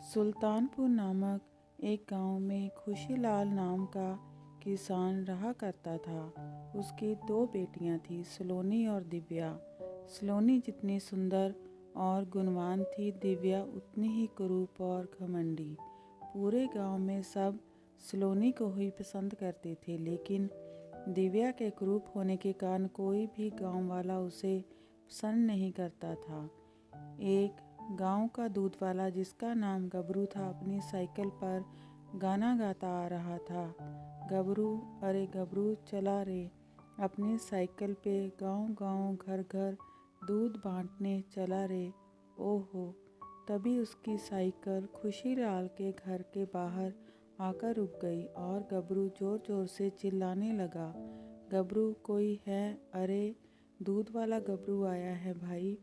सुल्तानपुर नामक एक गांव में खुशीलाल नाम का किसान रहा करता था। उसकी दो बेटियां थीं, सलोनी और दिव्या। सलोनी जितनी सुंदर और गुणवान थी, दिव्या उतनी ही कुरूप और घमंडी। पूरे गांव में सब सलोनी को ही पसंद करते थे, लेकिन दिव्या के कुरूप होने के कारण कोई भी गांव वाला उसे पसंद नहीं करता था। एक गांव का दूध वाला, जिसका नाम गबरू था, अपनी साइकिल पर गाना गाता आ रहा था। गबरू, अरे गबरू चला रे, अपनी साइकिल पे गांव गांव घर घर दूध बांटने चला रे। ओहो, तभी उसकी साइकिल खुशीलाल के घर के बाहर आकर रुक गई और गबरू जोर जोर से चिल्लाने लगा, गबरू कोई है? अरे दूध वाला गबरू आया है भाई,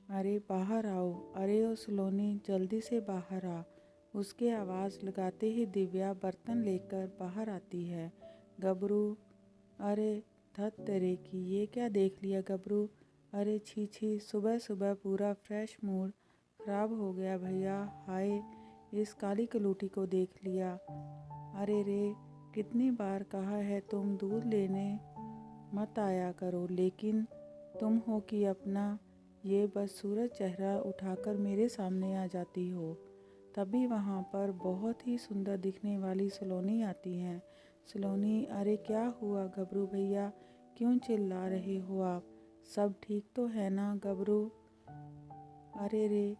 अरे बाहर आओ। अरे ओ सलोनी, जल्दी से बाहर आ। उसके आवाज़ लगाते ही दिव्या बर्तन लेकर बाहर आती है। गबरू, अरे धत तेरे की, ये क्या देख लिया गबरू? अरे छी छी, सुबह सुबह पूरा फ्रेश मूड खराब हो गया भैया। हाय, इस काली कलूटी को देख लिया। अरे रे, कितनी बार कहा है तुम दूध लेने मत आया करो, लेकिन तुम हो कि अपना ये बदसूरत चेहरा उठाकर मेरे सामने आ जाती हो। तभी वहाँ पर बहुत ही सुंदर दिखने वाली सलोनी आती हैं। सलोनी, अरे क्या हुआ गबरू भैया, क्यों चिल्ला रहे हो आप? सब ठीक तो है ना गबरू? अरे रे,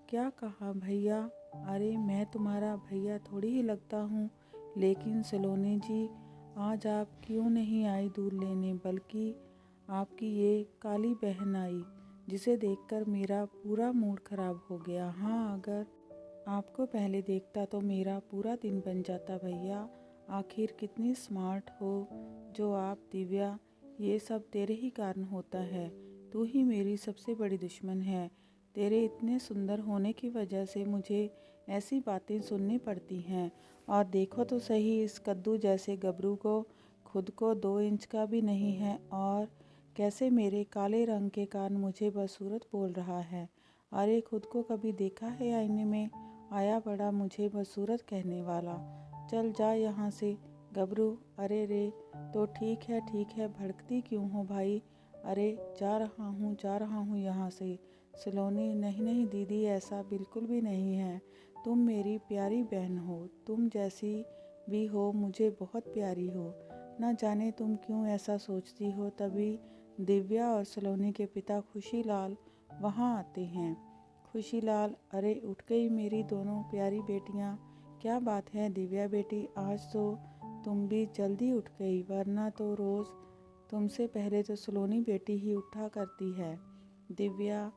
क्या कहा भैया? अरे मैं तुम्हारा भैया थोड़ी ही लगता हूँ। लेकिन सलोनी जी, आज आप क्यों नहीं आई दूध लेने, बल्कि आपकी ये काली बहन आई, जिसे देखकर मेरा पूरा मूड खराब हो गया। हाँ, अगर आपको पहले देखता तो मेरा पूरा दिन बन जाता भैया। आखिर कितनी स्मार्ट हो जो आप दिव्या, ये सब तेरे ही कारण होता है। तू ही मेरी सबसे बड़ी दुश्मन है। तेरे इतने सुंदर होने की वजह से मुझे ऐसी बातें सुननी पड़ती हैं। और देखो तो सही, इस कद्दू जैसे गबरू को खुद को 2 इंच का भी नहीं है, और कैसे मेरे काले रंग के कारण मुझे बदसूरत बोल रहा है। अरे खुद को कभी देखा है आईने में? आया बड़ा मुझे बदसूरत कहने वाला। चल जा यहाँ से गबरू। अरे रे, तो ठीक है, भड़कती क्यों हो भाई? अरे जा रहा हूँ यहाँ से। सलोनी, नहीं नहीं दीदी, ऐसा बिल्कुल भी नहीं है। तुम मेरी प्यारी बहन हो, तुम जैसी भी हो मुझे बहुत प्यारी हो। न जाने तुम क्यों ऐसा सोचती हो। तभी दिव्या और सलोनी के पिता खुशीलाल वहाँ आते हैं। खुशीलाल, अरे उठ गई मेरी दोनों प्यारी बेटियाँ। क्या बात है दिव्या बेटी, आज तो तुम भी जल्दी उठ गई, वरना तो रोज़ तुमसे पहले तो सलोनी बेटी ही उठा करती है। दिव्या,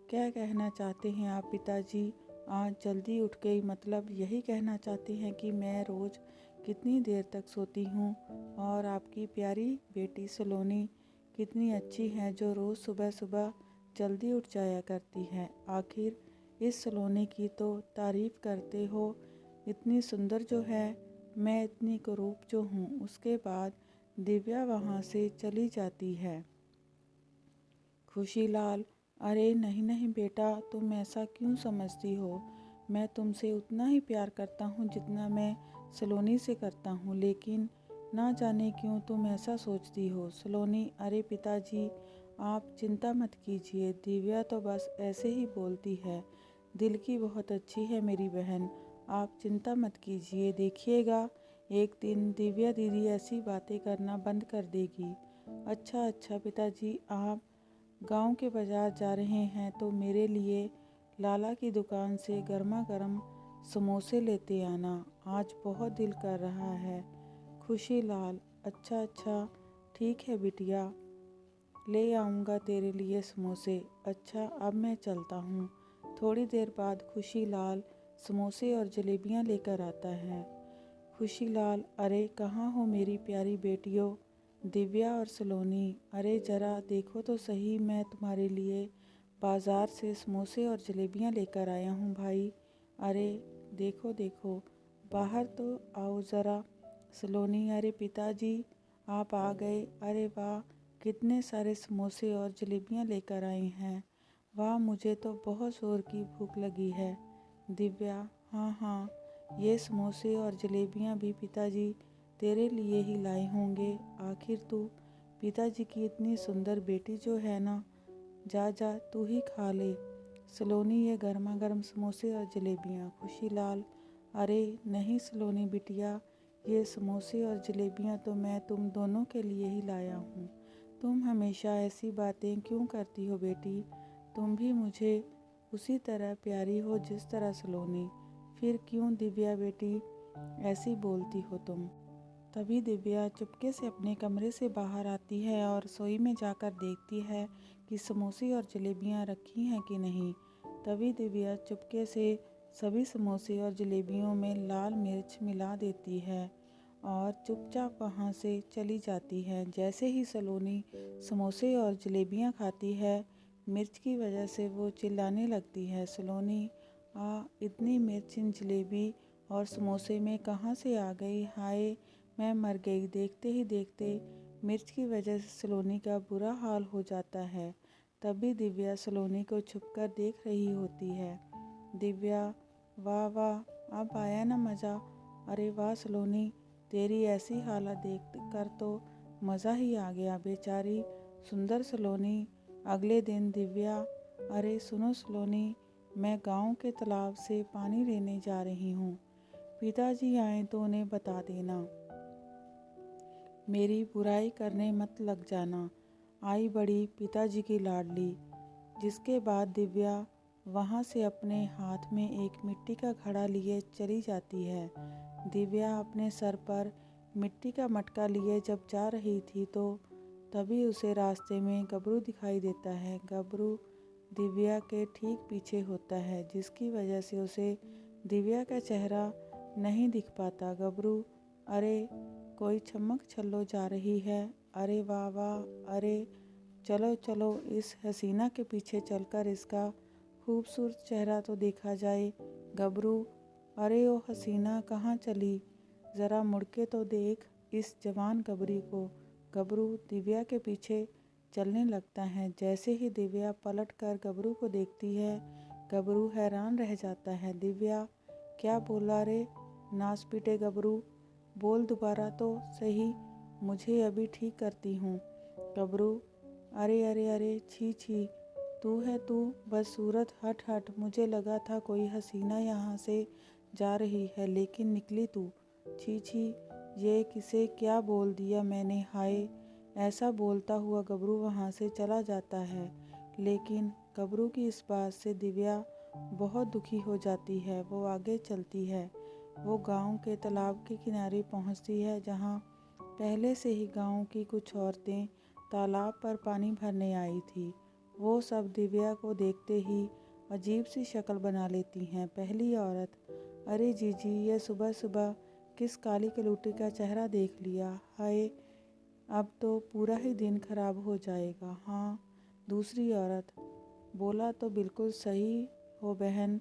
क्या कहना चाहते हैं आप पिताजी? आज जल्दी उठ गई मतलब यही कहना चाहती हैं कि मैं रोज़ कितनी देर तक सोती हूँ, और आपकी प्यारी बेटी सलोनी कितनी अच्छी है जो रोज़ सुबह सुबह जल्दी उठ जाया करती है। आखिर इस सलोनी की तो तारीफ़ करते हो, इतनी सुंदर जो है, मैं इतनी कुरूप जो हूँ। उसके बाद दिव्या वहाँ से चली जाती है। खुशीलाल, अरे नहीं नहीं बेटा, तुम ऐसा क्यों समझती हो? मैं तुमसे उतना ही प्यार करता हूँ जितना मैं सलोनी से करता हूँ, लेकिन ना जाने क्यों तुम ऐसा सोचती हो। सलोनी, अरे पिताजी आप चिंता मत कीजिए, दिव्या तो बस ऐसे ही बोलती है। दिल की बहुत अच्छी है मेरी बहन, आप चिंता मत कीजिए, देखिएगा एक दिन दिव्या दीदी ऐसी बातें करना बंद कर देगी। अच्छा पिताजी, आप गांव के बाज़ार जा रहे हैं तो मेरे लिए लाला की दुकान से गर्मा गर्म समोसे लेते आना, आज बहुत दिल कर रहा है। खुशीलाल, अच्छा ठीक है बिटिया, ले आऊँगा तेरे लिए समोसे। अच्छा, अब मैं चलता हूँ। थोड़ी देर बाद खुशीलाल समोसे और जलेबियाँ लेकर आता है। खुशीलाल, अरे कहाँ हो मेरी प्यारी बेटियों दिव्या और सलोनी? अरे ज़रा देखो तो सही, मैं तुम्हारे लिए बाज़ार से समोसे और जलेबियाँ लेकर आया हूँ भाई। अरे देखो देखो, बाहर तो आओ ज़रा। सलोनी, अरे पिताजी आप आ गए, अरे वाह, कितने सारे समोसे और जलेबियाँ लेकर आई हैं। वाह, मुझे तो बहुत ज़ोर की भूख लगी है। दिव्या, हाँ हाँ, ये समोसे और जलेबियाँ भी पिताजी तेरे लिए ही लाए होंगे। आखिर तू पिताजी की इतनी सुंदर बेटी जो है ना। जा जा तू ही खा ले सलोनी ये गर्मा गर्म समोसे और जलेबियाँ। खुशीलाल, अरे नहीं सलोनी बिटिया, ये समोसे और जलेबियाँ तो मैं तुम दोनों के लिए ही लाया हूँ। तुम हमेशा ऐसी बातें क्यों करती हो बेटी? तुम भी मुझे उसी तरह प्यारी हो जिस तरह सलोनी। फिर क्यों दिव्या बेटी ऐसी बोलती हो तुम? तभी दिव्या चुपके से अपने कमरे से बाहर आती है और रसोई में जाकर देखती है कि समोसे और जलेबियाँ रखी हैं कि नहीं। तभी दिव्या चुपके से सभी समोसे और जलेबियों में लाल मिर्च मिला देती है और चुपचाप वहाँ से चली जाती है। जैसे ही सलोनी समोसे और जलेबियाँ खाती है, मिर्च की वजह से वो चिल्लाने लगती है, सलोनी इतनी मिर्च इन जलेबी और समोसे में कहाँ से आ गई? हाय, मैं मर गई। देखते ही देखते मिर्च की वजह से सलोनी का बुरा हाल हो जाता है। तभी दिव्या सलोनी को छुपकर देख रही होती है। दिव्या, वाह वाह, अब आया ना मज़ा। अरे वाह सलोनी, तेरी ऐसी हालत देख कर तो मज़ा ही आ गया। बेचारी सुंदर सलोनी। अगले दिन दिव्या, अरे सुनो सलोनी, मैं गांव के तालाब से पानी लेने जा रही हूँ। पिताजी आए तो उन्हें बता देना। मेरी बुराई करने मत लग जाना। आई बड़ी पिताजी की लाडली। जिसके बाद दिव्या वहाँ से अपने हाथ में एक मिट्टी का घड़ा लिए चली जाती है। दिव्या अपने सर पर मिट्टी का मटका लिए जब जा रही थी तो तभी उसे रास्ते में गबरू दिखाई देता है। गबरू दिव्या के ठीक पीछे होता है, जिसकी वजह से उसे दिव्या का चेहरा नहीं दिख पाता। गबरू, अरे कोई चमक छल्लो जा रही है। अरे वाह वाह, अरे चलो चलो इस हसीना के पीछे चलकर इसका खूबसूरत चेहरा तो देखा जाए। गबरू, अरे ओ हसीना कहाँ चली? ज़रा मुड़ के तो देख इस जवान गबरी को। गबरू दिव्या के पीछे चलने लगता है। जैसे ही दिव्या पलट कर गबरू को देखती है, गबरू हैरान रह जाता है। दिव्या, क्या बोला रे नास पीटे गबरू? बोल दोबारा तो सही, मुझे अभी ठीक करती हूँ। गबरू, अरे अरे अरे, छी छी, तू है तू, बस सूरत, हट हट। मुझे लगा था कोई हसीना यहाँ से जा रही है, लेकिन निकली तू। छी छी, ये किसे क्या बोल दिया मैंने? हाय। ऐसा बोलता हुआ गबरू वहाँ से चला जाता है। लेकिन गबरू की इस बात से दिव्या बहुत दुखी हो जाती है। वो आगे चलती है। वो गांव के तालाब के किनारे पहुँचती है, जहाँ पहले से ही गांव की कुछ औरतें तालाब पर पानी भरने आई थी। वो सब दिव्या को देखते ही अजीब सी शक्ल बना लेती हैं। पहली औरत, अरे जीजी, ये सुबह सुबह किस काली कलूटी का चेहरा देख लिया? हाय, अब तो पूरा ही दिन खराब हो जाएगा। हाँ। दूसरी औरत, बोला तो बिल्कुल सही हो बहन,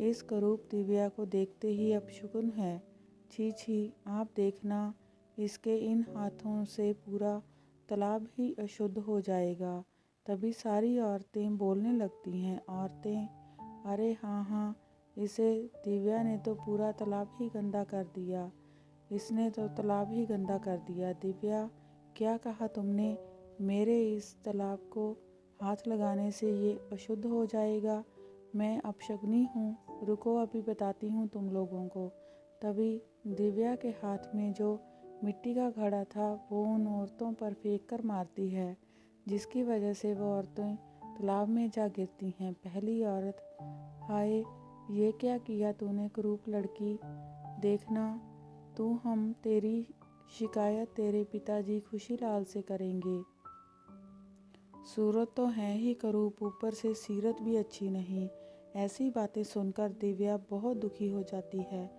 इस करूप दिव्या को देखते ही अपशकुन है। छी छी, आप देखना, इसके इन हाथों से पूरा तालाब ही अशुद्ध हो जाएगा। तभी सारी औरतें बोलने लगती हैं। औरतें, अरे हाँ हाँ, इसे दिव्या ने तो पूरा तालाब ही गंदा कर दिया। इसने तो तालाब ही गंदा कर दिया। दिव्या, क्या कहा तुमने? मेरे इस तालाब को हाथ लगाने से ये अशुद्ध हो जाएगा? मैं अपशगुनी हूँ? रुको, अभी बताती हूँ तुम लोगों को। तभी दिव्या के हाथ में जो मिट्टी का घड़ा था वो उन औरतों पर फेंक कर मारती है, जिसकी वजह से वो औरतें तालाब में जा गिरती हैं। पहली औरत, हाय, ये क्या किया तूने कुरूप लड़की? देखना, हम तेरी शिकायत तेरे पिताजी खुशीलाल से करेंगे। सूरत तो है ही करूप, ऊपर से सीरत भी अच्छी नहीं। ऐसी बातें सुनकर दिव्या बहुत दुखी हो जाती है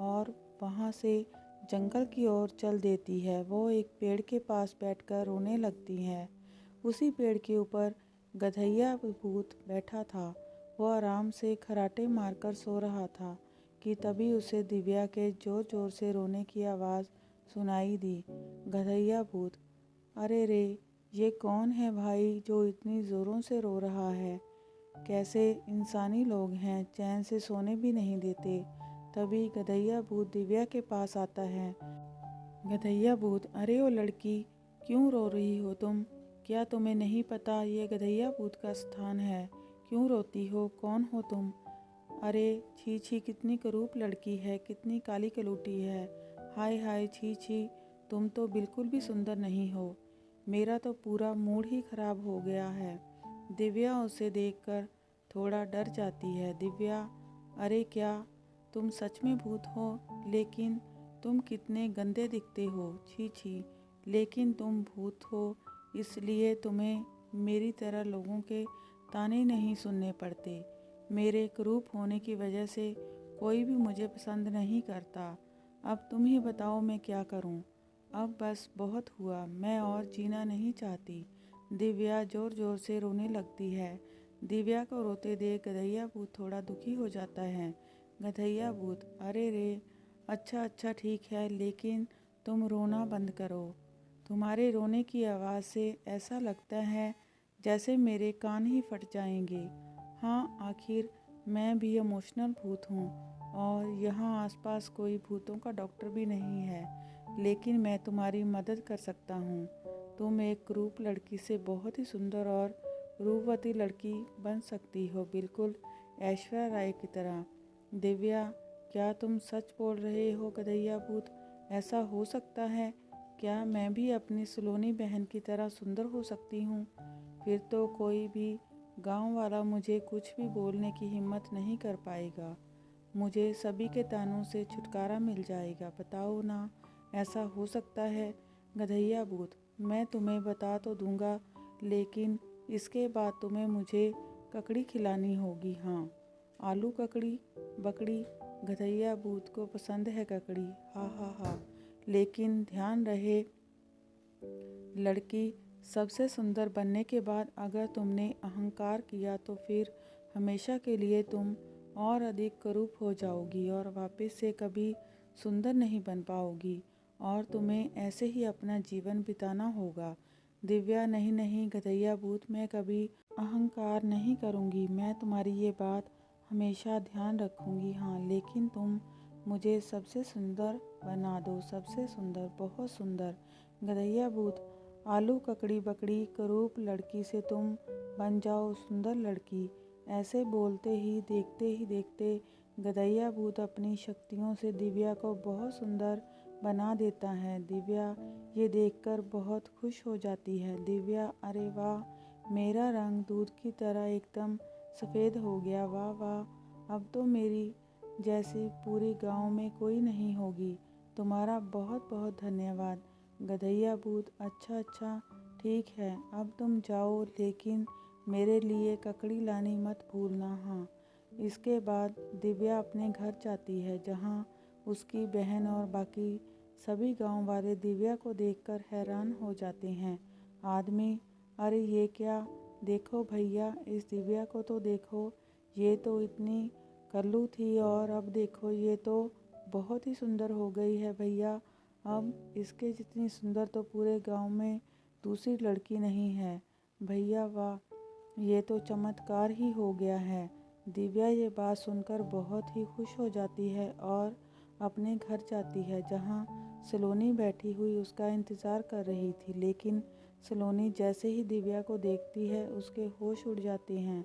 और वहाँ से जंगल की ओर चल देती है। वो एक पेड़ के पास बैठकर रोने लगती है। उसी पेड़ के ऊपर गधैया भूत बैठा था। वो आराम से खराटे मारकर सो रहा था कि तभी उसे दिव्या के जोर जोर से रोने की आवाज़ सुनाई दी। गधैया भूत, अरे रे, ये कौन है भाई जो इतनी ज़ोरों से रो रहा है? कैसे इंसानी लोग हैं, चैन से सोने भी नहीं देते। तभी गधैया भूत दिव्या के पास आता है। गधैया भूत, अरे ओ लड़की, क्यों रो रही हो तुम? क्या तुम्हें नहीं पता ये गधैया भूत का स्थान है? क्यों रोती हो? कौन हो तुम? अरे छी छी, कितनी करूप लड़की है, कितनी काली कलूटी है। हाय हाय, छी छी, तुम तो बिल्कुल भी सुंदर नहीं हो। मेरा तो पूरा मूड ही खराब हो गया है। दिव्या उसे देखकर थोड़ा डर जाती है। दिव्या, अरे क्या तुम सच में भूत हो? लेकिन तुम कितने गंदे दिखते हो। छी छी, लेकिन तुम भूत हो इसलिए तुम्हें मेरी तरह लोगों के ताने नहीं सुनने पड़ते। मेरे कुरूप होने की वजह से कोई भी मुझे पसंद नहीं करता। अब तुम ही बताओ मैं क्या करूं? अब बस बहुत हुआ, मैं और जीना नहीं चाहती। दिव्या ज़ोर ज़ोर से रोने लगती है। दिव्या को रोते देख गधैया भूत थोड़ा दुखी हो जाता है। गधैया भूत, अरे रे, अच्छा अच्छा ठीक है, लेकिन तुम रोना बंद करो। तुम्हारे रोने की आवाज़ से ऐसा लगता है जैसे मेरे कान ही फट जाएंगे। हाँ, आखिर मैं भी इमोशनल भूत हूँ और यहाँ आसपास कोई भूतों का डॉक्टर भी नहीं है, लेकिन मैं तुम्हारी मदद कर सकता हूँ। तुम एक क्रूप लड़की से बहुत ही सुंदर और रूपवती लड़की बन सकती हो, बिल्कुल ऐश्वर्या राय की तरह। दिव्या, क्या तुम सच बोल रहे हो गधैया भूत? ऐसा हो सकता है? क्या मैं भी अपनी सलोनी बहन की तरह सुंदर हो सकती हूँ? फिर तो कोई भी गांव वाला मुझे कुछ भी बोलने की हिम्मत नहीं कर पाएगा। मुझे सभी के तानों से छुटकारा मिल जाएगा। बताओ ना, ऐसा हो सकता है? गधैया भूत, मैं तुम्हें बता तो दूंगा, लेकिन इसके बाद तुम्हें मुझे ककड़ी खिलानी होगी। हाँ, आलू ककड़ी, बकड़ी। गधैया भूत को पसंद है ककड़ी। हा हा हा, लेकिन ध्यान रहे लड़की, सबसे सुंदर बनने के बाद अगर तुमने अहंकार किया तो फिर हमेशा के लिए तुम और अधिक करूप हो जाओगी और वापस से कभी सुंदर नहीं बन पाओगी और तुम्हें ऐसे ही अपना जीवन बिताना होगा। दिव्या, नहीं नहीं गधैया भूत, मैं कभी अहंकार नहीं करूँगी। मैं तुम्हारी ये बात हमेशा ध्यान रखूँगी। हाँ, लेकिन तुम मुझे सबसे सुंदर बना दो, सबसे सुंदर, बहुत सुंदर। गधैया भूत, आलू ककड़ी बकड़ी करूप लड़की से तुम बन जाओ सुंदर लड़की। ऐसे बोलते ही देखते गधैया भूत अपनी शक्तियों से दिव्या को बहुत सुंदर बना देता है। दिव्या ये देखकर बहुत खुश हो जाती है। दिव्या, अरे वाह, मेरा रंग दूध की तरह एकदम सफ़ेद हो गया। वाह वाह, अब तो मेरी जैसी पूरे गांव में कोई नहीं होगी। तुम्हारा बहुत बहुत धन्यवाद। गधैया भूत, अच्छा अच्छा ठीक है, अब तुम जाओ, लेकिन मेरे लिए ककड़ी लानी मत भूलना। हाँ। इसके बाद दिव्या अपने घर जाती है, जहाँ उसकी बहन और बाकी सभी गांव वाले दिव्या को देखकर हैरान हो जाते हैं। आदमी, अरे ये क्या, देखो भैया, इस दिव्या को तो देखो, ये तो इतनी कल्लू थी और अब देखो ये तो बहुत ही सुंदर हो गई है भैया। अब इसके जितनी सुंदर तो पूरे गांव में दूसरी लड़की नहीं है। भैया वाह, ये तो चमत्कार ही हो गया है। दिव्या ये बात सुनकर बहुत ही खुश हो जाती है और अपने घर जाती है, जहाँ सलोनी बैठी हुई उसका इंतज़ार कर रही थी। लेकिन सलोनी जैसे ही दिव्या को देखती है उसके होश उड़ जाते हैं।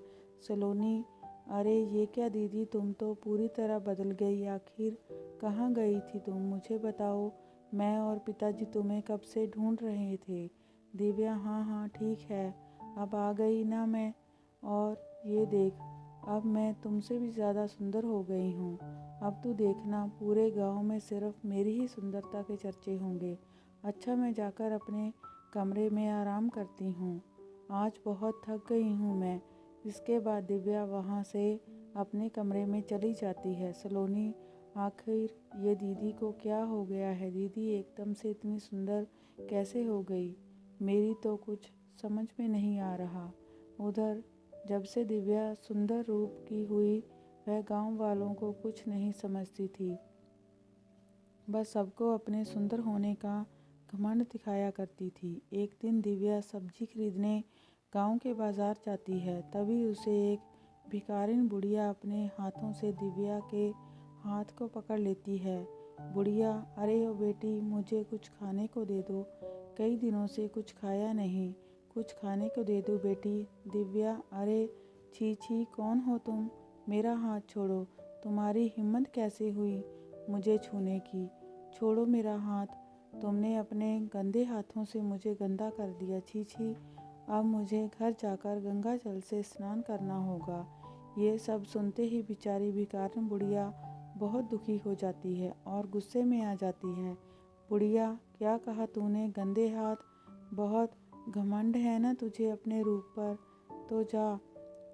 सलोनी, अरे ये क्या दीदी, तुम तो पूरी तरह बदल गई। आखिर कहाँ गई थी तुम? मुझे बताओ, मैं और पिताजी तुम्हें कब से ढूंढ रहे थे। दिव्या, हाँ हाँ ठीक है, अब आ गई ना मैं। और ये देख, अब मैं तुमसे भी ज़्यादा सुंदर हो गई हूँ। अब तू देखना, पूरे गांव में सिर्फ मेरी ही सुंदरता के चर्चे होंगे। अच्छा, मैं जाकर अपने कमरे में आराम करती हूँ, आज बहुत थक गई हूँ मैं। इसके बाद दिव्या वहाँ से अपने कमरे में चली जाती है। सलोनी, आखिर ये दीदी को क्या हो गया है? दीदी एकदम से इतनी सुंदर कैसे हो गई? मेरी तो कुछ समझ में नहीं आ रहा। उधर जब से दिव्या सुंदर रूप की हुई, वह गांव वालों को कुछ नहीं समझती थी, बस सबको अपने सुंदर होने का घमंड दिखाया करती थी। एक दिन दिव्या सब्जी खरीदने गांव के बाजार जाती है, तभी उसे एक भिखारिन बुढ़िया अपने हाथों से दिव्या के हाथ को पकड़ लेती है। बुढ़िया, अरे ओ बेटी, मुझे कुछ खाने को दे दो, कई दिनों से कुछ खाया नहीं, कुछ खाने को दे दो बेटी। दिव्या, अरे छी छी, कौन हो तुम? मेरा हाथ छोड़ो, तुम्हारी हिम्मत कैसे हुई मुझे छूने की? छोड़ो मेरा हाथ, तुमने अपने गंदे हाथों से मुझे गंदा कर दिया, छी छी। अब मुझे घर जाकर गंगा जल से स्नान करना होगा। ये सब सुनते ही बेचारी भिखारिन बुढ़िया बहुत दुखी हो जाती है और गुस्से में आ जाती है। बुढ़िया, क्या कहा तूने? गंदे हाथ? बहुत घमंड है ना तुझे अपने रूप पर? तो जा,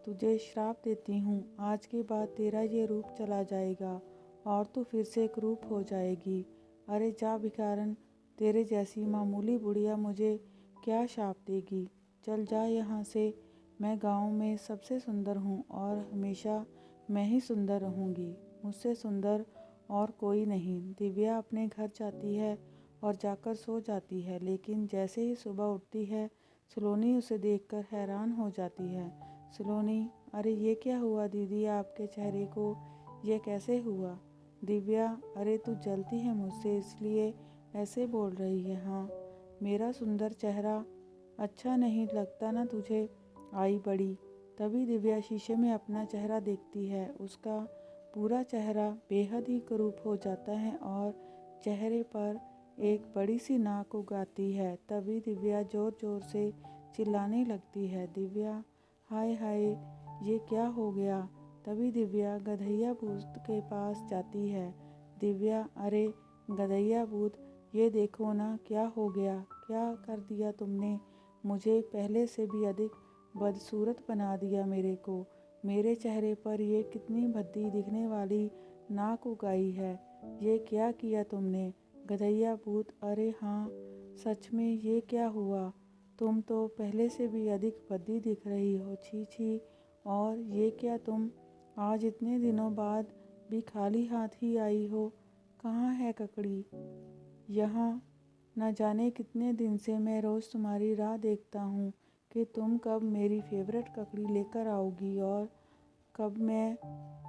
तुझे श्राप देती हूँ, आज के बाद तेरा ये रूप चला जाएगा और तू फिर से एक रूप हो जाएगी। अरे जा भिखारन, तेरे जैसी मामूली बुढ़िया मुझे क्या शाप देगी? चल जा यहाँ से। मैं गांव में सबसे सुंदर हूँ और हमेशा मैं ही सुंदर रहूँगी, मुझसे सुंदर और कोई नहीं। दिव्या अपने घर जाती है और जाकर सो जाती है, लेकिन जैसे ही सुबह उठती है, सलोनी उसे देखकर हैरान हो जाती है। सलोनी, अरे ये क्या हुआ दीदी, आपके चेहरे को ये कैसे हुआ? दिव्या, अरे तू जलती है मुझसे इसलिए ऐसे बोल रही है? हाँ, मेरा सुंदर चेहरा अच्छा नहीं लगता ना तुझे? आई बड़ी। तभी दिव्या शीशे में अपना चेहरा देखती है। उसका पूरा चेहरा बेहद ही कुरूप हो जाता है और चेहरे पर एक बड़ी सी नाक उगाती है। तभी दिव्या ज़ोर ज़ोर से चिल्लाने लगती है, दिव्या, हाय हाय, ये क्या हो गया? तभी दिव्या गधैया भूत के पास जाती है। दिव्या, अरे गधैया भूत, ये देखो ना क्या हो गया, क्या कर दिया तुमने? मुझे पहले से भी अधिक बदसूरत बना दिया मेरे को। मेरे चेहरे पर ये कितनी भद्दी दिखने वाली नाक उगाई है, ये क्या किया तुमने गधैया भूत? अरे हाँ, सच में ये क्या हुआ? तुम तो पहले से भी अधिक भद्दी दिख रही हो, छी छी। और ये क्या, तुम आज इतने दिनों बाद भी खाली हाथ ही आई हो? कहाँ है ककड़ी? यहाँ न जाने कितने दिन से मैं रोज़ तुम्हारी राह देखता हूँ कि तुम कब मेरी फेवरेट ककड़ी लेकर आओगी और कब मैं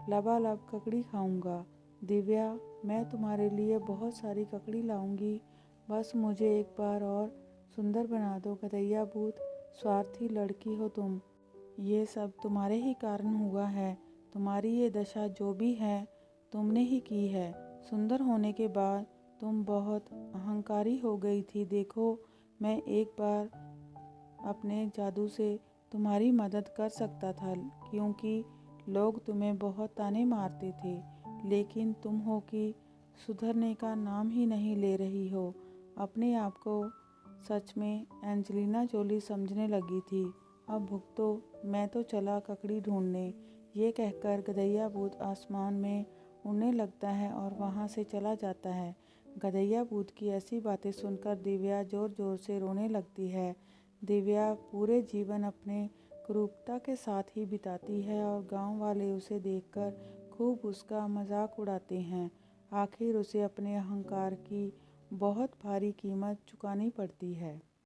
लबालब ककड़ी खाऊंगा। दिव्या, मैं तुम्हारे लिए बहुत सारी ककड़ी लाऊंगी, बस मुझे एक बार और सुंदर बना दो गधैया भूत, स्वार्थी लड़की हो तुम। ये सब तुम्हारे ही कारण हुआ है, तुम्हारी ये दशा जो भी है तुमने ही की है। सुंदर होने के बाद तुम बहुत अहंकारी हो गई थी। देखो, मैं एक बार अपने जादू से तुम्हारी मदद कर सकता था, क्योंकि लोग तुम्हें बहुत ताने मारते थे, लेकिन तुम हो कि सुधरने का नाम ही नहीं ले रही हो। अपने आप को सच में एंजेलिना जोली समझने लगी थी। अब भुगतो, मैं तो चला ककड़ी ढूंढने। ये कहकर गधैया भूत आसमान में उड़ने लगता है और वहाँ से चला जाता है। गधैया भूत की ऐसी बातें सुनकर दिव्या ज़ोर ज़ोर से रोने लगती है। दिव्या पूरे जीवन अपने क्रूरता के साथ ही बिताती है और गांव वाले उसे देखकर खूब उसका मजाक उड़ाते हैं। आखिर उसे अपने अहंकार की बहुत भारी कीमत चुकानी पड़ती है।